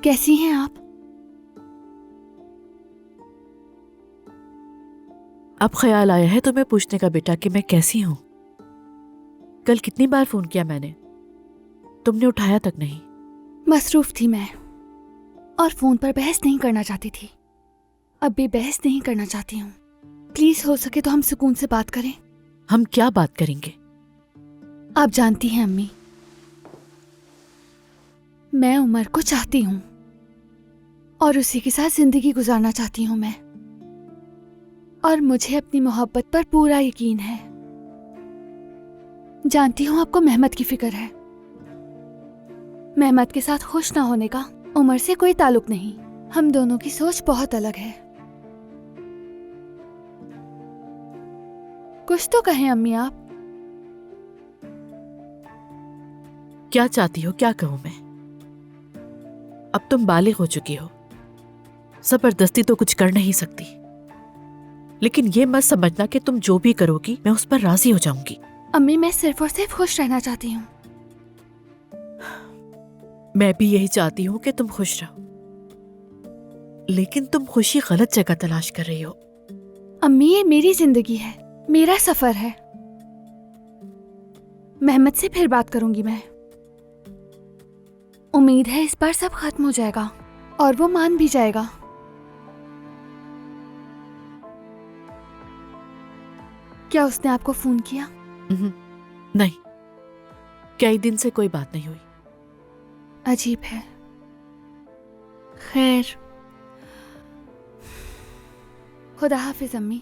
कैसी हैं आप? अब ख्याल आया है तुम्हें पूछने का बेटा कि मैं कैसी हूं? कल कितनी बार फोन किया मैंने, तुमने उठाया तक नहीं। मसरूफ थी मैं और फोन पर बहस नहीं करना चाहती थी। अब भी बहस नहीं करना चाहती हूँ। प्लीज हो सके तो हम सुकून से बात करें। हम क्या बात करेंगे? आप जानती हैं अम्मी, मैं उमर को चाहती हूँ और उसी के साथ जिंदगी गुजारना चाहती हूँ मैं। और मुझे अपनी मोहब्बत पर पूरा यकीन है। जानती हूँ आपको मेहमत की फिक्र है। मेहमत के साथ खुश ना होने का उमर से कोई ताल्लुक नहीं। हम दोनों की सोच बहुत अलग है। कुछ तो कहें अम्मी आप। क्या चाहती हो, क्या कहूं मैं? अब तुम बालिग हो चुकी हो, जबरदस्ती तो कुछ कर नहीं सकती। लेकिन ये मत समझना कि तुम जो भी करोगी मैं उस पर राजी हो जाऊंगी। अम्मी मैं सिर्फ और सिर्फ खुश रहना चाहती हूँ। मैं भी यही चाहती हूँ कि तुम खुश रहो, लेकिन तुम खुशी गलत जगह तलाश कर रही हो। अम्मी ये मेरी जिंदगी है, मेरा सफर है। मेहमत से फिर बात करूंगी मैं। उम्मीद है इस बार सब खत्म हो जाएगा और वो मान भी जाएगा। क्या उसने आपको फोन किया? नहीं, कई दिन से कोई बात नहीं हुई। अजीब है। खैर, खुदा हाफिज अम्मी।